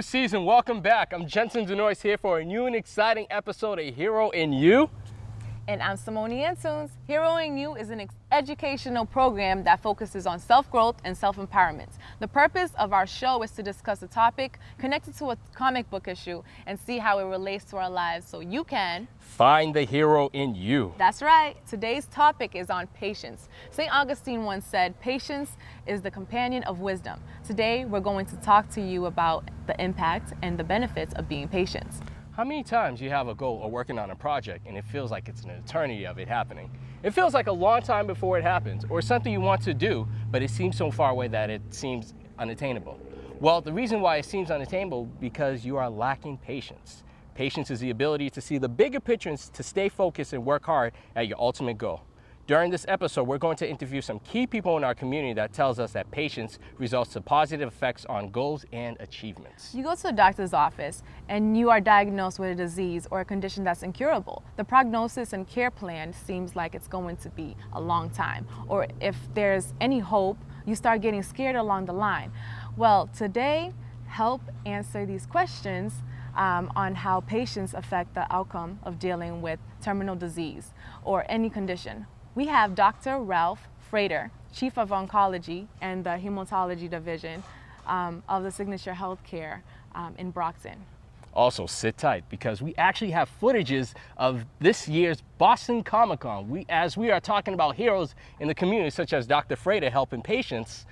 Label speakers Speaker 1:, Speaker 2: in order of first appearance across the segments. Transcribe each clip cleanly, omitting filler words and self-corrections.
Speaker 1: season, welcome back. I'm Jensen Denoyes here for a new and exciting episode of Hero in You.
Speaker 2: And I'm Simony Antunes. Hero in You is an educational program that focuses on self-growth and self-empowerment. The purpose of our show is to discuss a topic connected to a comic book issue and see how it relates to our lives so you can
Speaker 1: find the hero in you.
Speaker 2: That's right. Today's topic is on patience. St. Augustine once said, "Patience is the companion of wisdom." Today, we're going to talk to you about the impact and the benefits of being patient.
Speaker 1: How many times you have a goal or working on a project and it feels like it's an eternity of it happening? It feels like a long time before it happens, or something you want to do, but it seems so far away that it seems unattainable. Well, the reason why it seems unattainable because you are lacking patience. Patience is the ability to see the bigger picture and to stay focused and work hard at your ultimate goal. During this episode, we're going to interview some key people in our community that tells us that patience results in positive effects on goals and achievements.
Speaker 2: You go to a doctor's office and you are diagnosed with a disease or a condition that's incurable. The prognosis and care plan seems like it's going to be a long time. Or if there's any hope, you start getting scared along the line. Well, today, help answer these questions on how patients affect the outcome of dealing with terminal disease or any condition. We have Dr. Ralph Frater, Chief of Oncology and the Hematology Division of the Signature Healthcare in Brockton.
Speaker 1: Also, sit tight because we actually have footages of this year's Boston Comic Con. As we are talking about heroes in the community, such as Dr. Frater helping patients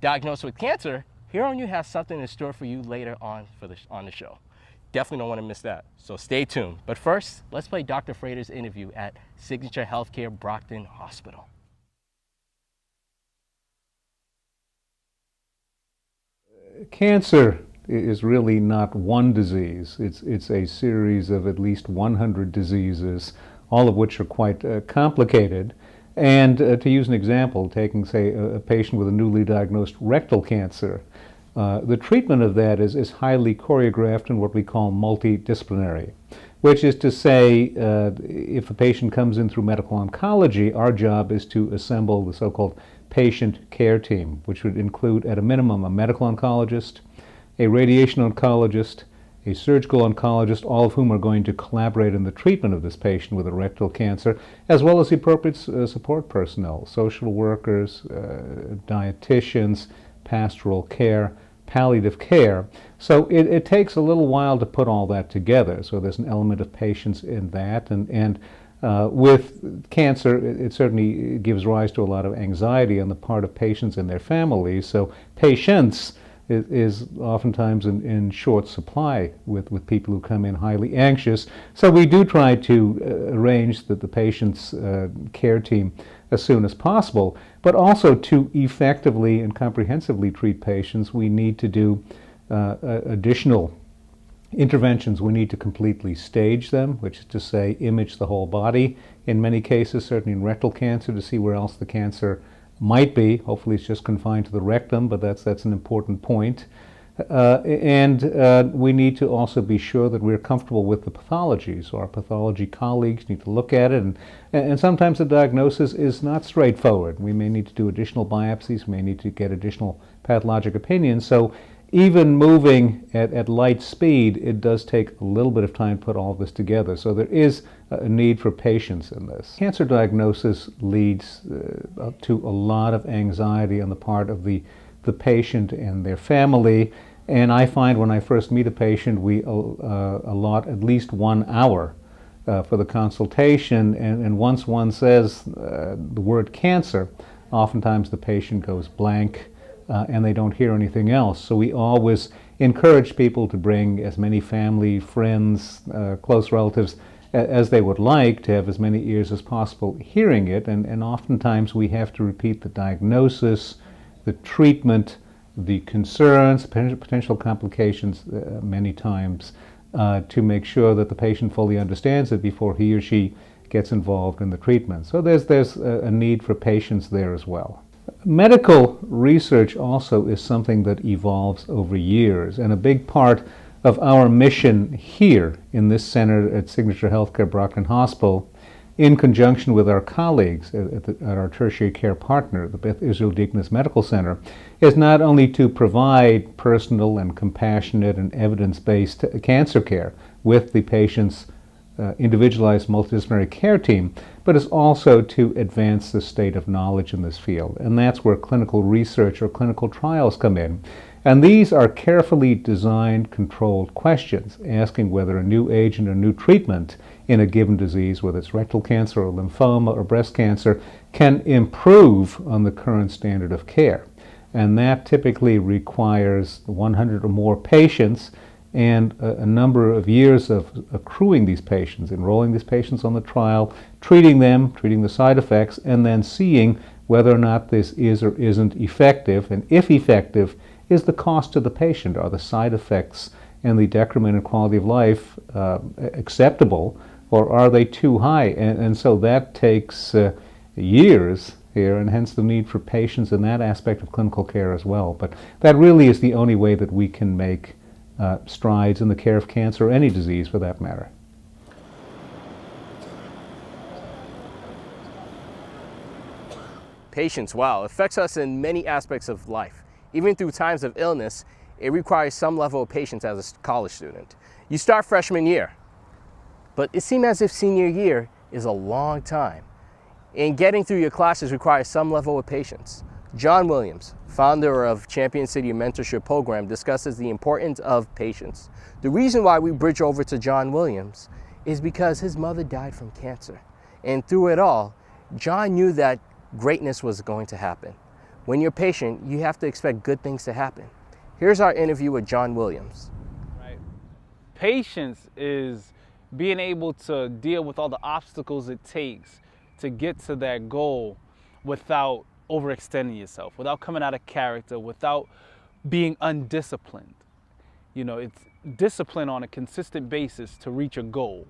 Speaker 1: diagnosed with cancer, Hero in You has something in store for you later on on the show. Definitely don't want to miss that, so stay tuned. But first, let's play Dr. Frater's interview at Signature Healthcare Brockton Hospital.
Speaker 3: Cancer is really not one disease. It's a series of at least 100 diseases, all of which are quite complicated. And to use an example, taking, say, a patient with a newly diagnosed rectal cancer, the treatment of that is highly choreographed and what we call multidisciplinary, which is to say, if a patient comes in through medical oncology, our job is to assemble the so-called patient care team, which would include, at a minimum, a medical oncologist, a radiation oncologist, a surgical oncologist, all of whom are going to collaborate in the treatment of this patient with a rectal cancer, as well as the appropriate support personnel, social workers, dietitians, pastoral care, palliative care. So it takes a little while to put all that together. So there's an element of patience in that. And with cancer, it certainly gives rise to a lot of anxiety on the part of patients and their families. So patience is oftentimes in short supply with people who come in highly anxious. So we do try to arrange that the patient's care team as soon as possible, but also to effectively and comprehensively treat patients, we need to do additional interventions. We need to completely stage them, which is to say image the whole body, in many cases, certainly in rectal cancer, to see where else the cancer might be. Hopefully it's just confined to the rectum, but that's an important point. And we need to also be sure that we're comfortable with the pathology. So our pathology colleagues need to look at it, and sometimes the diagnosis is not straightforward. We may need to do additional biopsies, we may need to get additional pathologic opinions. So even moving at light speed, it does take a little bit of time to put all of this together. So there is a need for patience in this. Cancer diagnosis leads to a lot of anxiety on the part of the patient and their family. And I find when I first meet a patient, we allot at least 1 hour for the consultation. And once one says the word cancer, oftentimes the patient goes blank and they don't hear anything else. So we always encourage people to bring as many family, friends, close relatives as they would like, to have as many ears as possible hearing it. And oftentimes we have to repeat the diagnosis, the treatment, the concerns, potential complications many times to make sure that the patient fully understands it before he or she gets involved in the treatment. So there's a need for patience there as well. Medical research also is something that evolves over years, and a big part of our mission here in this center at Signature Healthcare Brockton Hospital in conjunction with our colleagues at our tertiary care partner, the Beth Israel Deaconess Medical Center, is not only to provide personal and compassionate and evidence-based cancer care with the patient's individualized multidisciplinary care team, but is also to advance the state of knowledge in this field. And that's where clinical research or clinical trials come in. And these are carefully designed, controlled questions, asking whether a new agent or new treatment in a given disease, whether it's rectal cancer or lymphoma or breast cancer, can improve on the current standard of care. And that typically requires 100 or more patients and a number of years of accruing these patients, enrolling these patients on the trial, treating them, treating the side effects, and then seeing whether or not this is or isn't effective, and if effective, is the cost to the patient? Are the side effects and the decrement in quality of life acceptable, or are they too high? And so that takes years here, and hence the need for patience in that aspect of clinical care as well. But that really is the only way that we can make strides in the care of cancer, or any disease for that matter.
Speaker 1: Patience, wow, affects us in many aspects of life. Even through times of illness, it requires some level of patience as a college student. You start freshman year, but it seems as if senior year is a long time. And getting through your classes requires some level of patience. John Williams, founder of Champion City Mentorship Program, discusses the importance of patience. The reason why we bridge over to John Williams is because his mother died from cancer. And through it all, John knew that greatness was going to happen. When you're patient, you have to expect good things to happen. Here's our interview with John Williams.
Speaker 4: Right. Patience is being able to deal with all the obstacles it takes to get to that goal without overextending yourself, without coming out of character, without being undisciplined. You know, it's discipline on a consistent basis to reach a goal,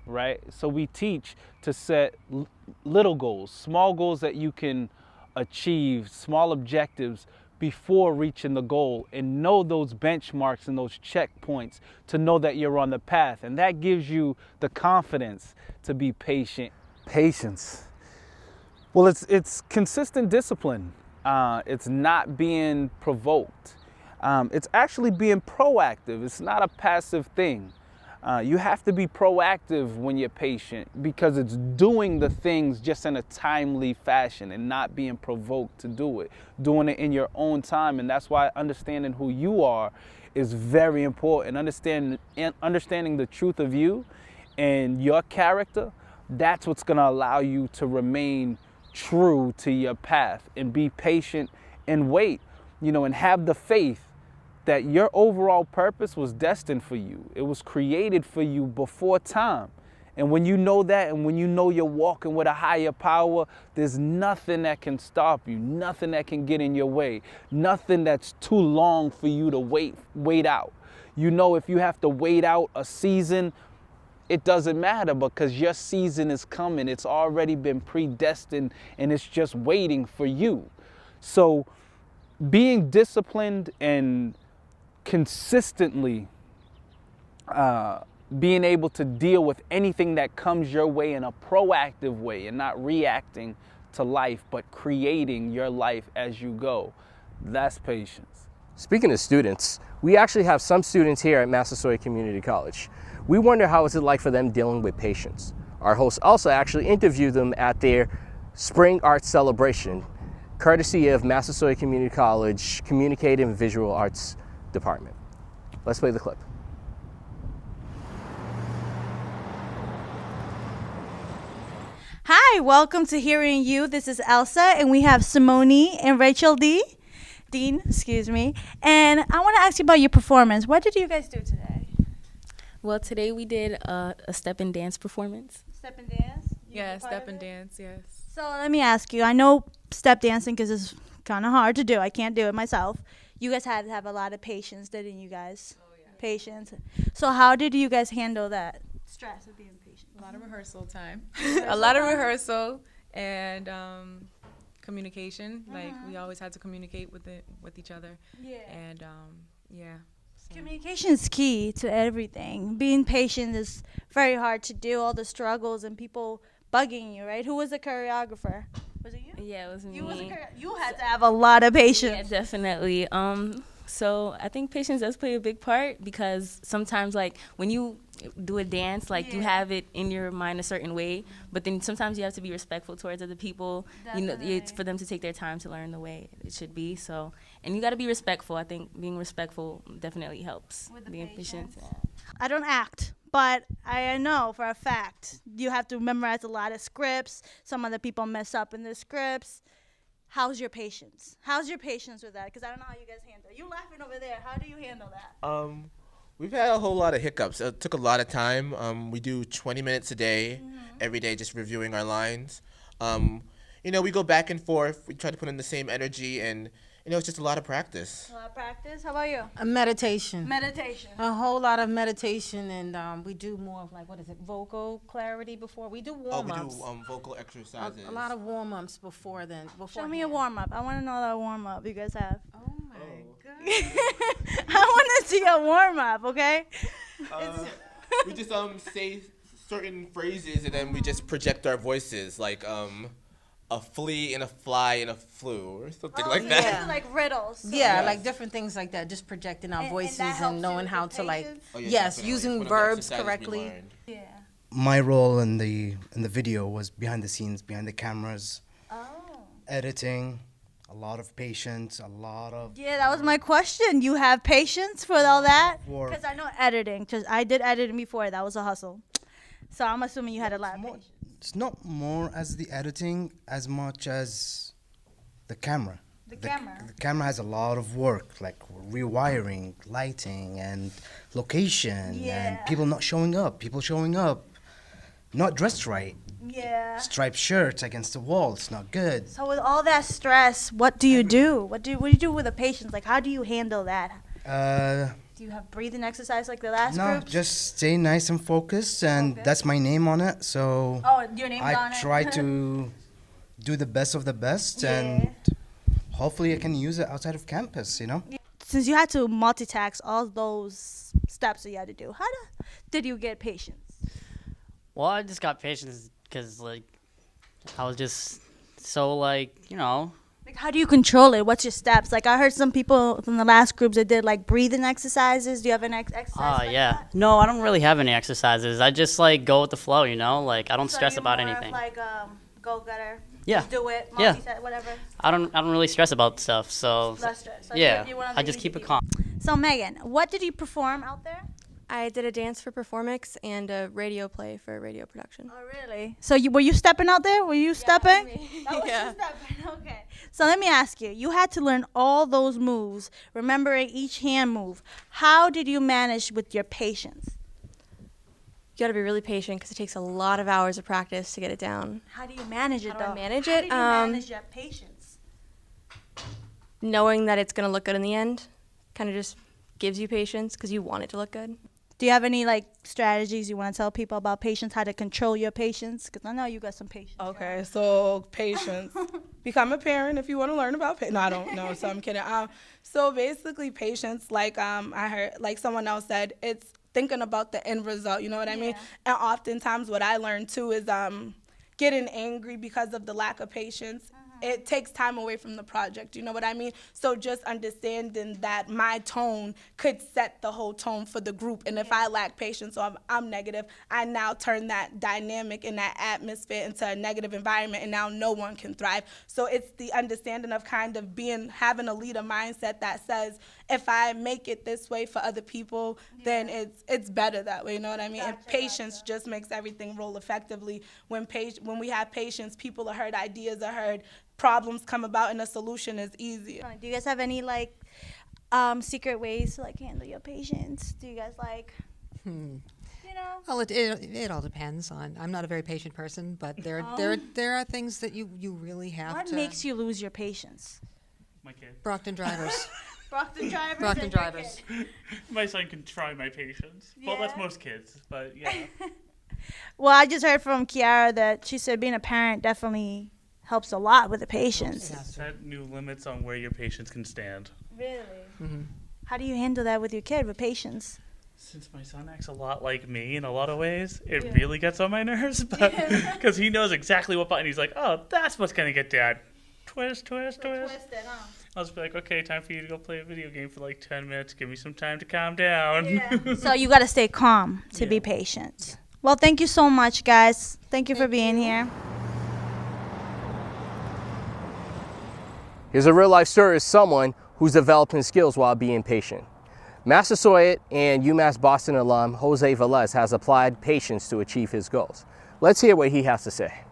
Speaker 4: right? So we teach to set little goals, small goals that you can achieve, small objectives before reaching the goal, and know those benchmarks and those checkpoints to know that you're on the path. And that gives you the confidence to be patient. Patience. Well, it's consistent discipline. It's not being provoked. It's actually being proactive. It's not a passive thing. You have to be proactive when you're patient, because it's doing the things just in a timely fashion and not being provoked to do it, doing it in your own time. And that's why understanding who you are is very important. Understanding the truth of you and your character, that's what's going to allow you to remain true to your path and be patient and wait, and have the faith that your overall purpose was destined for you. It was created for you before time. And when you know that, and when you know you're walking with a higher power, there's nothing that can stop you, nothing that can get in your way, nothing that's too long for you to wait out. If you have to wait out a season, it doesn't matter, because your season is coming. It's already been predestined, and it's just waiting for you. So being disciplined and consistently being able to deal with anything that comes your way in a proactive way, and not reacting to life, but creating your life as you go. That's patience.
Speaker 1: Speaking of students, we actually have some students here at Massasoit Community College. We wonder how is it like for them dealing with patience. Our host also actually interviewed them at their Spring Arts Celebration, courtesy of Massasoit Community College Communicative and Visual Arts Department. Let's play the clip.
Speaker 5: Hi, welcome to Hearing You. This is Elsa, and we have Simony and Rachel Dean, and I want to ask you about your performance. What did you guys do today?
Speaker 6: Well, today we did a step and dance performance.
Speaker 5: Step and dance?
Speaker 2: Yeah, step and dance, yes.
Speaker 5: So let me ask you, I know step dancing because it's kind of hard to do. I can't do it myself. You guys had to have a lot of patience, didn't you guys? Oh, yeah. Patience. So how did you guys handle that stress of being patient?
Speaker 2: A lot of rehearsal time. A lot of rehearsal and communication. Like, we always had to communicate with each other.
Speaker 5: Yeah.
Speaker 2: And, yeah.
Speaker 5: Communication is key to everything. Being patient is very hard to do, all the struggles and people bugging you, right? Who was the choreographer? Was it you?
Speaker 6: Yeah, it was me.
Speaker 5: You had to have a lot of patience.
Speaker 6: Yeah, definitely. So I think patience does play a big part, because sometimes, like, when you do a dance, like, you have it in your mind a certain way, but then sometimes you have to be respectful towards other people. You know, it's for them to take their time to learn the way it should be. So, and you got to be respectful. I think being respectful definitely helps.
Speaker 5: With the
Speaker 6: Being
Speaker 5: patience.
Speaker 6: patient.
Speaker 5: I don't act, but I know for a fact you have to memorize a lot of scripts. Some other people mess up in the scripts. How's your patience? How's your patience with that? Because I don't know how you guys handle it. You laughing over there. How do you handle that?
Speaker 7: We've had a whole lot of hiccups. It took a lot of time. We do 20 minutes a day, every day, just reviewing our lines. You know, we go back and forth. We try to put in the same energy, and you know, it's just a lot of practice.
Speaker 5: A lot of practice. How about you?
Speaker 8: A meditation.
Speaker 5: Meditation.
Speaker 8: A whole lot of meditation, and we do more of, like, what is it, vocal clarity before. We do warm-ups.
Speaker 7: We do vocal exercises.
Speaker 8: A lot of warm-ups before then.
Speaker 5: Show me a warm-up. I want to know that warm-up you guys have.
Speaker 8: Oh, my God.
Speaker 5: I want to see a warm-up, okay?
Speaker 7: We just say certain phrases, and then we just project our voices, like a flea and a fly and a flu, or something like that.
Speaker 8: yeah.
Speaker 5: Like riddles. So
Speaker 8: Yeah, like different things like that, just projecting our
Speaker 5: And
Speaker 8: voices
Speaker 5: that helps
Speaker 8: and
Speaker 5: you
Speaker 8: knowing
Speaker 5: with
Speaker 8: how
Speaker 5: the
Speaker 8: to, like,
Speaker 5: patience?
Speaker 7: Oh, yeah,
Speaker 8: yes,
Speaker 7: definitely.
Speaker 8: using
Speaker 7: One of the
Speaker 8: verbs
Speaker 7: exercises we
Speaker 8: correctly.
Speaker 7: learned.
Speaker 5: Yeah.
Speaker 9: My role in the video was behind the scenes, behind the cameras,
Speaker 5: Oh.
Speaker 9: editing, a lot of patience, a lot of
Speaker 5: Yeah, that was my question. You have patience for all that?
Speaker 9: work.
Speaker 5: Because I know editing. Because I did editing before. That was a hustle. So I'm assuming you had a lot of patience.
Speaker 9: It's not more as the editing as much as the camera.
Speaker 5: The camera.
Speaker 9: The camera has a lot of work, like rewiring, lighting, and location,
Speaker 5: Yeah.
Speaker 9: and people not showing up, people showing up, not dressed right,
Speaker 5: Yeah.
Speaker 9: striped shirts against the wall, it's not good.
Speaker 5: So with all that stress, what do you do? What do you do with the patients? Like, how do you handle that? Do you have breathing exercise like the last
Speaker 9: No,
Speaker 5: group?
Speaker 9: just stay nice and focused, and that's my name on it, so
Speaker 5: Oh, your name's on
Speaker 9: I
Speaker 5: it?
Speaker 9: try to do the best of the best,
Speaker 5: Yeah.
Speaker 9: and hopefully I can use it outside of campus, you know?
Speaker 5: Since you had to multitask all those steps that you had to do, how did you get patience?
Speaker 10: Well, I just got patience because, like, I was just so, like, you know.
Speaker 5: Like, how do you control it? What's your steps? Like, I heard some people from the last groups that did, like, breathing exercises. Do you have an exercise like
Speaker 10: Yeah.
Speaker 5: that?
Speaker 10: No, I don't really have any exercises. I just, like, go with the flow, you know? Like, I don't
Speaker 5: So
Speaker 10: stress
Speaker 5: you're
Speaker 10: about
Speaker 5: more of,
Speaker 10: anything.
Speaker 5: like, go-getter.
Speaker 10: Yeah.
Speaker 5: Just do it.
Speaker 10: Yeah.
Speaker 5: Multi-set, whatever.
Speaker 10: I don't really stress about stuff, so.
Speaker 5: Less stress. So
Speaker 10: Yeah.
Speaker 5: you're one of
Speaker 10: I
Speaker 5: the
Speaker 10: just
Speaker 5: easy
Speaker 10: keep it
Speaker 5: people.
Speaker 10: calm.
Speaker 5: So, Megan, what did you perform out there?
Speaker 11: I did a dance for performance and a radio play for radio production.
Speaker 5: Oh, really? So were you stepping out there? Were you stepping? That was
Speaker 11: Yeah.
Speaker 5: you stepping. Okay. So let me ask you. You had to learn all those moves, remembering each hand move. How did you manage with your patience?
Speaker 11: You got to be really patient because it takes a lot of hours of practice to get it down.
Speaker 5: How do you manage it,
Speaker 11: How do I
Speaker 5: though?
Speaker 11: manage
Speaker 5: How
Speaker 11: it?
Speaker 5: did you manage your patience?
Speaker 11: Knowing that it's going to look good in the end kind of just gives you patience because you want it to look good.
Speaker 5: Do you have any like strategies you want to tell people about patience? How to control your patience? Because I know you got some patience.
Speaker 12: Okay, so patience. Become a parent if you want to learn about patience. No, I don't know. So I'm kidding. So basically, patience. Like I heard, like someone else said, it's thinking about the end result. You know what I mean? And oftentimes, what I learned too is getting angry because of the lack of patience. It takes time away from the project, you know what I mean? So just understanding that my tone could set the whole tone for the group. And if I lack patience or I'm negative, I now turn that dynamic and that atmosphere into a negative environment, and now no one can thrive. So it's the understanding of kind of having a leader mindset that says, if I make it this way for other people, then it's better that way, you know what I mean? And patience just makes everything roll effectively. When we have patience, people are heard, ideas are heard, problems come about, and a solution is easier.
Speaker 5: Do you guys have any like secret ways to like handle your patience? Do you guys like, you know?
Speaker 13: Well, it all depends on. I'm not a very patient person, but there are things that you really have
Speaker 5: What
Speaker 13: to.
Speaker 5: makes you lose your patience?
Speaker 14: My kid.
Speaker 13: Brockton drivers.
Speaker 5: Brockton drivers.
Speaker 13: Brockton drivers.
Speaker 14: My son can try my patience. Well, that's most kids, but yeah.
Speaker 5: Well, I just heard from Kiara that she said being a parent definitely helps a lot with the patience.
Speaker 14: Set new limits on where your patience can stand.
Speaker 5: Really?
Speaker 14: Mm-hmm.
Speaker 5: How do you handle that with your kid with patience?
Speaker 14: Since my son acts a lot like me in a lot of ways, it really gets on my nerves. But because he knows exactly what button, he's like, "Oh, that's what's gonna get Dad." Twist, twist, twist.
Speaker 5: Twist it, huh?
Speaker 14: I'll just be like, "Okay, time for you to go play a video game for like 10 minutes. Give me some time to calm down."
Speaker 5: Yeah. So you got to stay calm to be patient. Well, thank you so much, guys. Thank you for being here.
Speaker 1: Here's a real life story of someone who's developing skills while being patient. Massasoit and UMass Boston alum Jose Velez has applied patience to achieve his goals. Let's hear what he has to say.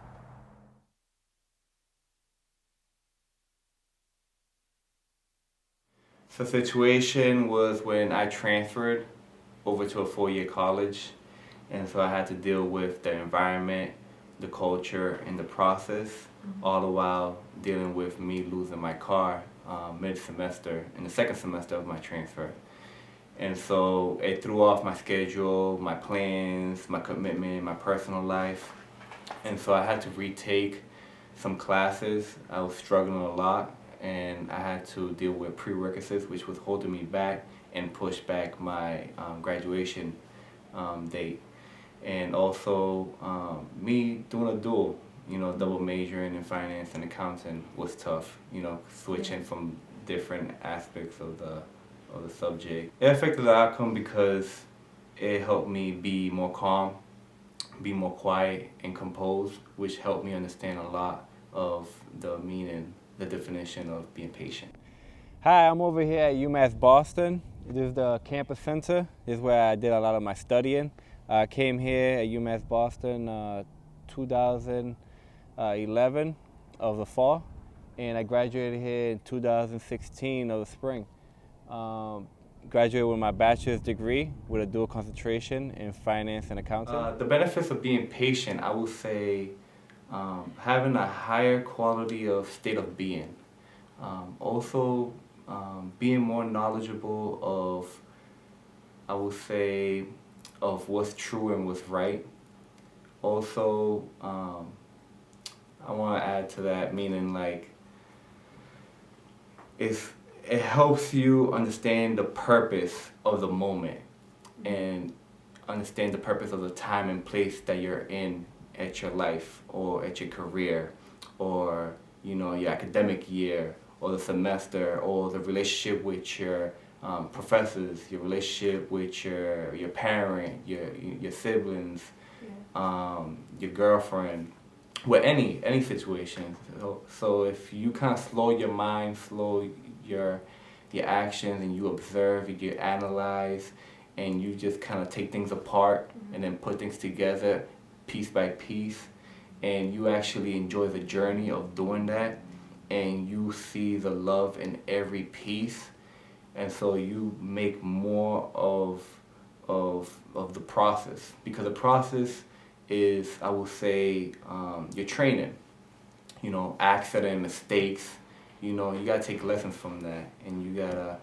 Speaker 15: So the situation was when I transferred over to a four-year college, and so I had to deal with the environment, the culture, and the process, all the while dealing with me losing my car mid-semester, in the second semester of my transfer. And so it threw off my schedule, my plans, my commitment, my personal life. And so I had to retake some classes. I was struggling a lot, and I had to deal with prerequisites, which was holding me back and push back my graduation date. And also me doing a dual, double majoring in finance and accounting was tough, switching from different aspects of the subject. It affected the outcome because it helped me be more calm, be more quiet and composed, which helped me understand a lot of the meaning, the definition of being patient.
Speaker 16: Hi, I'm over here at UMass Boston. This is the campus center. This is where I did a lot of my studying. I came here at UMass Boston 2011 of the fall, and I graduated here in 2016 of the spring. Graduated with my bachelor's degree with a dual concentration in finance and accounting.
Speaker 15: The benefits of being patient, I would say having a higher quality of state of being. Also being more knowledgeable of, I would say, of what's true and what's right. Also, I want to add to that, meaning like, it helps you understand the purpose of the moment and understand the purpose of the time and place that you're in at your life or at your career or your academic year or the semester or the relationship with your professors, your relationship with your parent, your siblings, your girlfriend, with any situation. So if you kind of slow your mind, slow your actions, and you observe, you analyze, and you just kind of take things apart and then put things together piece by piece, and you actually enjoy the journey of doing that, and you see the love in every piece, and so you make more of the process, because the process is, I would say, your training, accident, mistakes. You gotta take lessons from that, and you gotta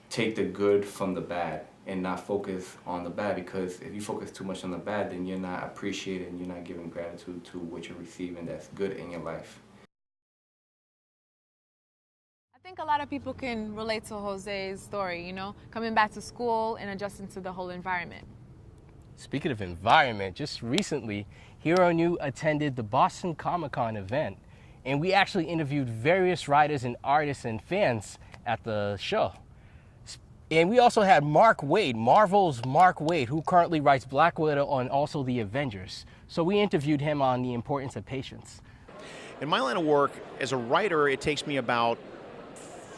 Speaker 15: take the good from the bad and not focus on the bad, because if you focus too much on the bad, then you're not appreciating, you're not giving gratitude to what you're receiving that's good in your life.
Speaker 2: I think a lot of people can relate to Jose's story, coming back to school and adjusting to the whole environment.
Speaker 1: Speaking of environment, just recently, Hero New attended the Boston Comic-Con event, and we actually interviewed various writers and artists and fans at the show. And we also had Mark Waid, Marvel's Mark Waid, who currently writes Black Widow and also The Avengers. So we interviewed him on the importance of patience.
Speaker 17: In my line of work, as a writer, it takes me about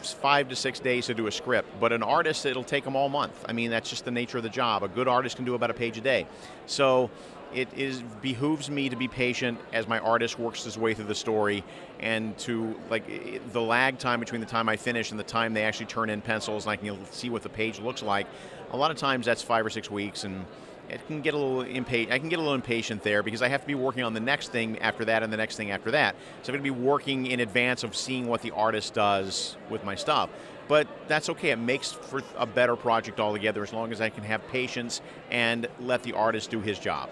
Speaker 17: 5 to 6 days to do a script, but an artist, it'll take them all month. I mean, that's just the nature of the job. A good artist can do about a page a day. So it behooves me to be patient as my artist works his way through the story, and to the lag time between the time I finish and the time they actually turn in pencils and I can see what the page looks like. A lot of times that's 5 or 6 weeks, and it can get a little impatient. I can get a little impatient there because I have to be working on the next thing after that and the next thing after that. So I'm going to be working in advance of seeing what the artist does with my stuff. But that's okay. It makes for a better project altogether as long as I can have patience and let the artist do his job.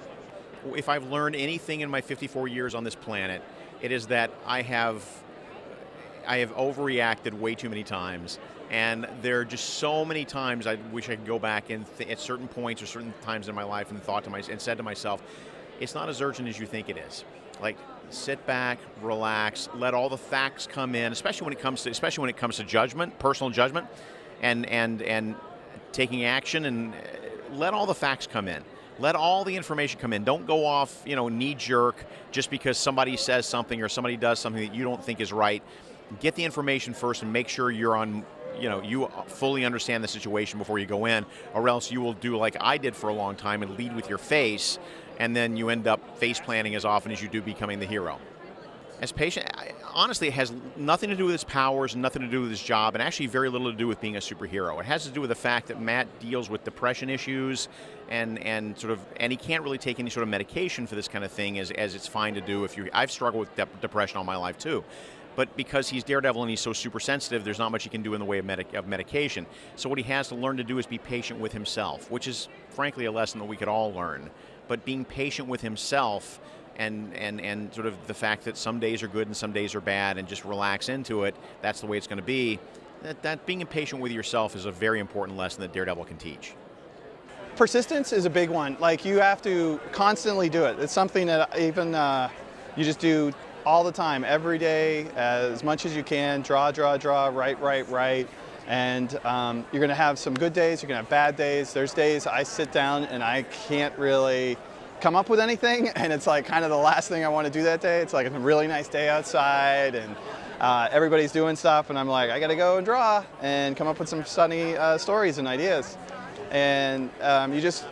Speaker 17: If I've learned anything in my 54 years on this planet, it is that I have overreacted way too many times, And there are just so many times I wish I could go back and at certain points or certain times in my life and said to myself, it's not as urgent as you think it is. Like, sit back, relax, let all the facts come in, especially when it comes to judgment, personal judgment, and taking action, and let all the facts come in. Let all the information come in. Don't go off, knee-jerk just because somebody says something or somebody does something that you don't think is right. Get the information first and make sure you're on, you fully understand the situation before you go in, or else you will do like I did for a long time and lead with your face, and then you end up face planting as often as you do becoming the hero. As patient, honestly, it has nothing to do with his powers, nothing to do with his job, and actually very little to do with being a superhero. It has to do with the fact that Matt deals with depression issues, and he can't really take any sort of medication for this kind of thing, as it's fine to do. I've struggled with depression all my life too, but because he's Daredevil and he's so super sensitive, there's not much he can do in the way of medication. So what he has to learn to do is be patient with himself, which is frankly a lesson that we could all learn. But being patient with himself. And sort of the fact that some days are good and some days are bad, and just relax into it, that's the way it's going to be. That being impatient with yourself is a very important lesson that Daredevil can teach.
Speaker 18: Persistence is a big one. Like, you have to constantly do it. It's something that even you just do all the time, every day, as much as you can. Draw, write. And you're going to have some good days, you're going to have bad days. There's days I sit down and I can't really come up with anything, and it's like kind of the last thing I want to do that day. It's like a really nice day outside, and everybody's doing stuff, and I'm like, I gotta go and draw and come up with some sunny stories and ideas. And you just,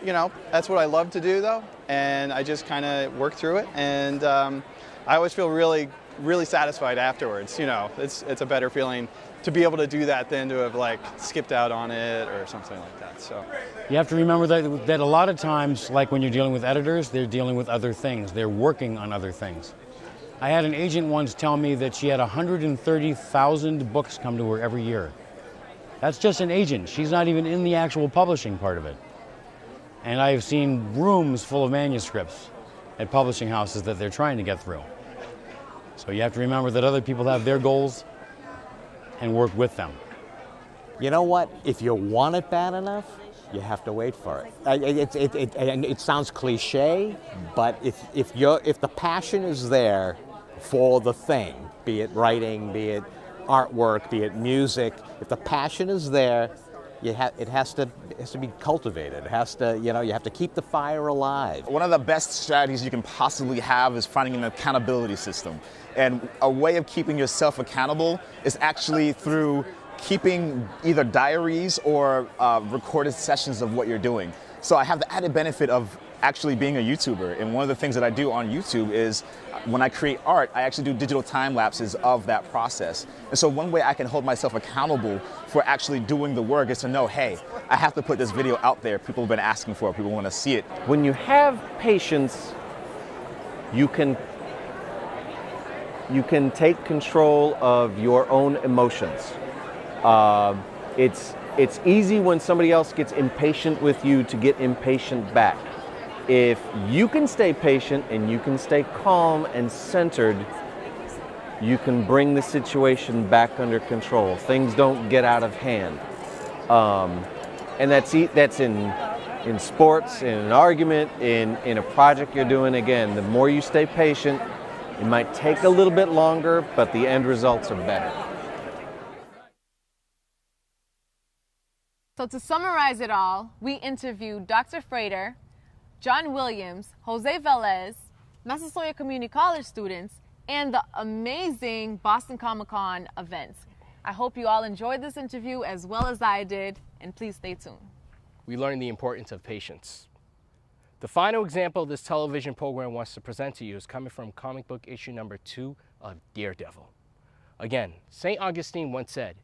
Speaker 18: that's what I love to do though, and I just kind of work through it, and I always feel really, really satisfied afterwards. It's a better feeling to be able to do that than to have like skipped out on it or something like that. So
Speaker 19: you have to remember that a lot of times, like when you're dealing with editors, they're dealing with other things. They're working on other things. I had an agent once tell me that she had 130,000 books come to her every year. That's just an agent. She's not even in the actual publishing part of it. And I've seen rooms full of manuscripts at publishing houses that they're trying to get through. So you have to remember that other people have their goals and work with them.
Speaker 20: You know what? If you want it bad enough, you have to wait for it. It sounds cliche, but if the passion is there for the thing, be it writing, be it artwork, be it music, if the passion is there, it has to be cultivated. It has to, you have to keep the fire alive.
Speaker 21: One of the best strategies you can possibly have is finding an accountability system. And a way of keeping yourself accountable is actually through keeping either diaries or recorded sessions of what you're doing. So I have the added benefit of actually being a YouTuber, and one of the things that I do on YouTube is when I create art, I actually do digital time lapses of that process. And so one way I can hold myself accountable for actually doing the work is to know, hey, I have to put this video out there. People have been asking for it. People want to see it.
Speaker 22: When you have patience, you can take control of your own emotions. It's easy when somebody else gets impatient with you to get impatient back. If you can stay patient and you can stay calm and centered, you can bring the situation back under control. Things don't get out of hand. And that's in sports, in an argument, in a project you're doing. Again, the more you stay patient, it might take a little bit longer, but the end results are better.
Speaker 2: So to summarize it all, we interviewed Dr. Frater, John Williams, Jose Velez, Massasoit Community College students, and the amazing Boston Comic-Con events. I hope you all enjoyed this interview as well as I did, and please stay tuned.
Speaker 1: We learned the importance of patience. The final example this television program wants to present to you is coming from comic book issue number 2 of Daredevil. Again, St. Augustine once said,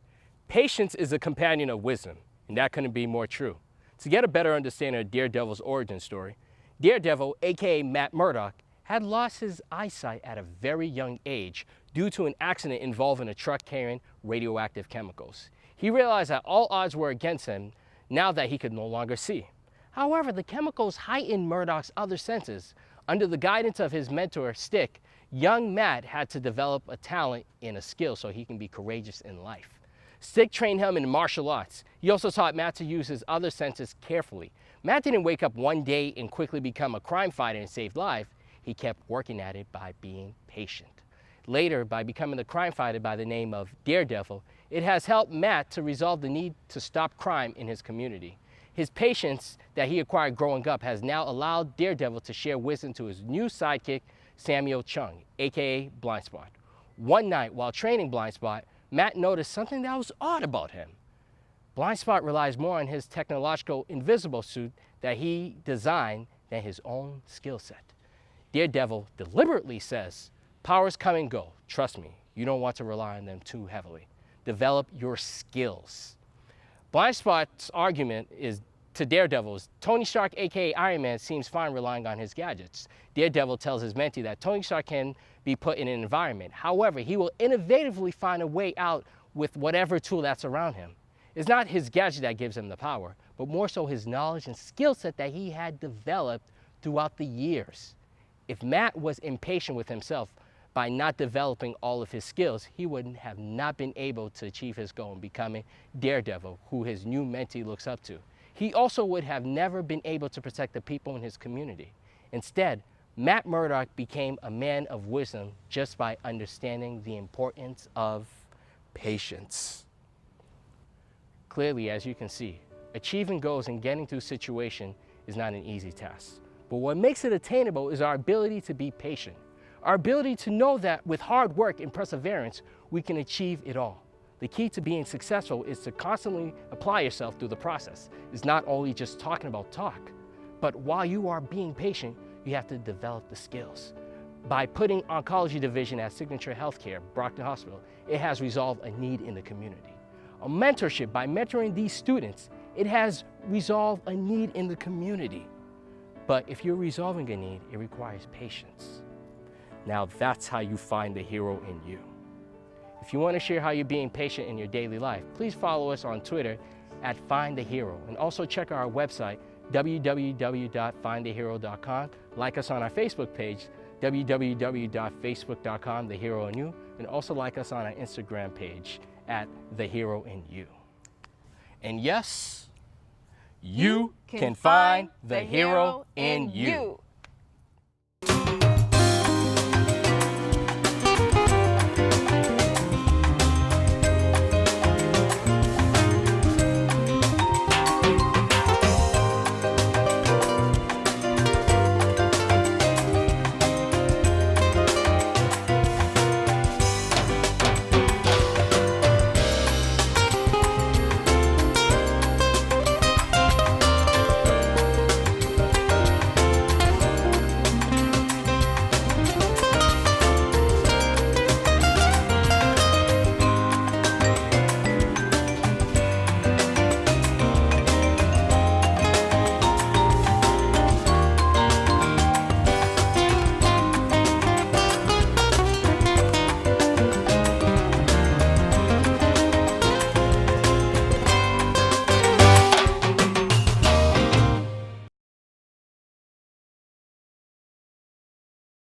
Speaker 1: "Patience is a companion of wisdom," and that couldn't be more true. To get a better understanding of Daredevil's origin story, Daredevil, aka Matt Murdock, had lost his eyesight at a very young age due to an accident involving a truck carrying radioactive chemicals. He realized that all odds were against him now that he could no longer see. However, the chemicals heightened Murdock's other senses. Under the guidance of his mentor, Stick, young Matt had to develop a talent and a skill so he can be courageous in life. Stick trained him in martial arts. He also taught Matt to use his other senses carefully. Matt didn't wake up one day and quickly become a crime fighter and save lives. He kept working at it by being patient. Later, by becoming the crime fighter by the name of Daredevil, it has helped Matt to resolve the need to stop crime in his community. His patience that he acquired growing up has now allowed Daredevil to share wisdom to his new sidekick, Samuel Chung, aka Blindspot. One night, while training Blindspot, Matt noticed something that was odd about him. Blindspot relies more on his technological invisible suit that he designed than his own skill set. Daredevil deliberately says, powers come and go. Trust me, you don't want to rely on them too heavily. Develop your skills. Blindspot's argument is to Daredevil is, Tony Stark, aka Iron Man, seems fine relying on his gadgets. Daredevil tells his mentee that Tony Stark can be put in an environment. However, he will innovatively find a way out with whatever tool that's around him. It's not his gadget that gives him the power, but more so his knowledge and skill set that he had developed throughout the years. If Matt was impatient with himself by not developing all of his skills, he would have not been able to achieve his goal in becoming Daredevil, who his new mentee looks up to. He also would have never been able to protect the people in his community. Instead, Matt Murdock became a man of wisdom just by understanding the importance of patience. Clearly, as you can see, achieving goals and getting through situation is not an easy task. But what makes it attainable is our ability to be patient. Our ability to know that with hard work and perseverance, we can achieve it all. The key to being successful is to constantly apply yourself through the process. It's not only just talking about talk, but while you are being patient, you have to develop the skills. By putting oncology division at Signature Healthcare, Brockton Hospital, it has resolved a need in the community. A mentorship, by mentoring these students, it has resolved a need in the community. But if you're resolving a need, it requires patience. Now that's how you find the hero in you. If you want to share how you're being patient in your daily life, please follow us on Twitter at FindTheHero, and also check our website, www.findthehero.com. Like us on our Facebook page, www.facebook.com, The Hero in You, and also like us on our Instagram page at The Hero in You. And yes, you can find the hero in you.